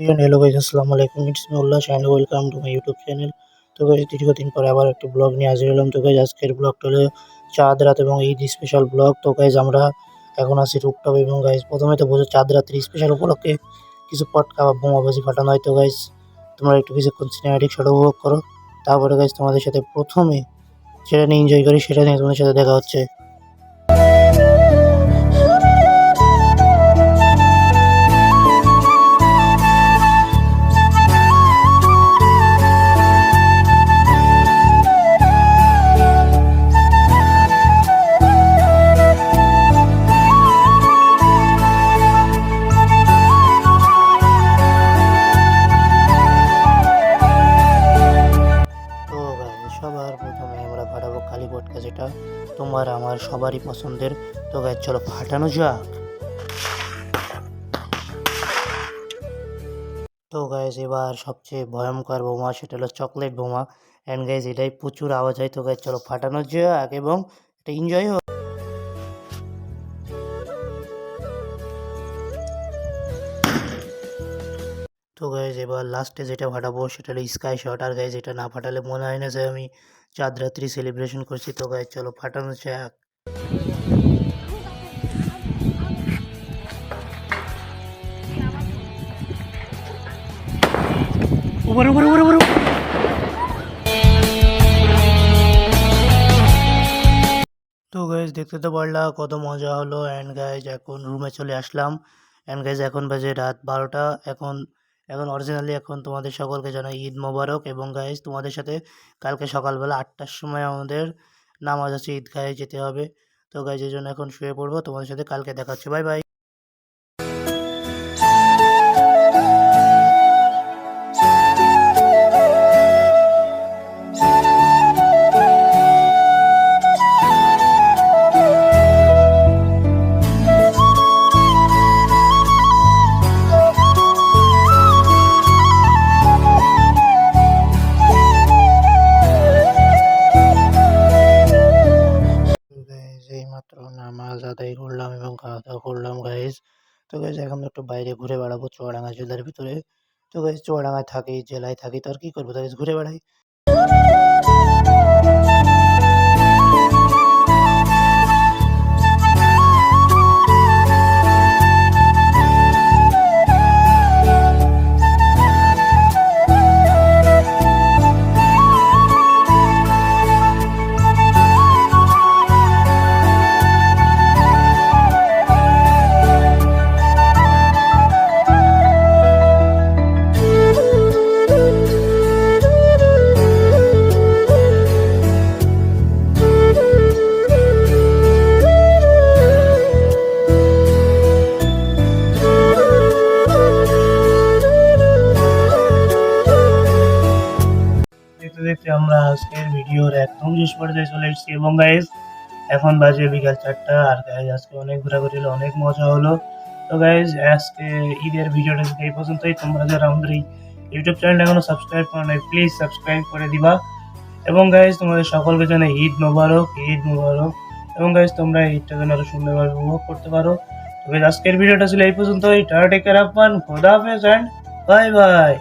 Hello guys আসসালামু আলাইকুম it's me Ullas and welcome to my YouTube channel. তো guys দীর্ঘদিন পরে আবার একটি ব্লগ নিয়ে হাজির হলাম। তো গাইস আজকের ব্লগটা হলো চাঁদ রাত এবং ঈদ স্পেশাল ব্লগ। তো গাইস আমরা এখন আছি রুফটপ এবং গাইস প্রথমে তো বসে চাঁদ রাতের স্পেশাল উপলক্ষে কিছু পটকা বা বোমাবাজি ফাটানো হয়। তো গাইস তোমরা একটু কিছুক্ষণ সিনেম্যাটিক শট উপভোগ করো, তারপরে গাইস তোমাদের সাথে প্রথমে যেটা নিয়ে এনজয় করি সেটা নিয়ে তোমাদের সাথে দেখা হচ্ছে। তো গাইস সবার প্রথমে আমরা ফাটাবো কালী পটকা, যেটা তোমার আমার সবারই পছন্দের। তো গাইস চলো ফাটানো যাক। তো গাইস এবার সবচেয়ে ভয়ঙ্কর বোমা, সেটা হলো চকলেট বোমা। অ্যান্ড গাইস এটাই প্রচুর আওয়াজ হয়। তো গাইস চলো ফাটানো যাক এবং এটা এনজয় হোক। তো গাইস এবার লাস্টে যেটা ফাটাবো সেটা হলো স্কাই শট। আর গাইস এটা না ফাটালে মনে হয় না যে আমি চাঁদ রাত্রি সেলিব্রেশন করছি। তো গাইস চলো ফাটানো যাক। উপরে উপরে উপরে উপরে। তো গাইস দেখতে তো পারলা কত মজা হলো। অ্যান্ড গাইস এখন রুমে চলে আসলাম। অ্যান্ড গাইস এখন বাজে রাত 12টা। এখন এখন অরিজিনালি এখন তোমাদের সকলকে জানাই ঈদ মোবারক। এবং গাইস তোমাদের সাথে কালকে সকালবেলা 8টার সময় আমাদের নামাজ আছে, ঈদগাহে যেতে হবে। তো গাইস এই জন্য এখন শুয়ে পড়বো। তোমাদের সাথে কালকে দেখা হচ্ছে। Bye bye. গাইস এইমাত্র নামাজ আদায় করলাম এবং খাওয়া দাওয়া করলাম গাইস। তো গাইস এখন একটু বাইরে ঘুরে বেড়াবো চুয়াডাঙ্গা জেলার ভিতরে। তো গাইস চুয়াডাঙ্গায় থাকি, জেলায় থাকি, তো আর কি করবো, তো গাইস ঘুরে বেড়াই। দেখতে দেখতে আমরা আজকের ভিডিওর একদম শেষ পর্যায়ে চলে এসেছি এবং গাইস এখন বাজে বিকাল 4টা। আর গাইস আজকে অনেক ঘোরাঘুরি হলো, অনেক মজা হলো। তো গাইস আজকে ঈদের ভিডিওটা এই পর্যন্তই। তোমরা যারা আমাদের এই ইউটিউব চ্যানেলটা এখনো সাবস্ক্রাইব করো নাই, প্লিজ সাবস্ক্রাইব করে দিবা। এবং গাইস তোমাদের সকলকে জানাই ঈদ মোবারক, ঈদ মোবারক। এবং গাইস তোমরা ঈদটা যেন আরো সুন্দরভাবে উপভোগ করতে পারো। তো গাইস আজকের ভিডিওটা ছিল এই পর্যন্তই। টাটা, টেক কেয়ার, খোদা হাফেজ এন্ড বাই বাই।